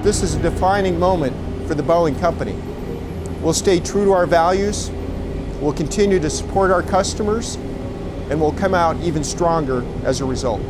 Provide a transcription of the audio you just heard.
This is a defining moment for the Boeing Company. We'll stay true to our values, we'll continue to support our customers, and we'll come out even stronger as a result.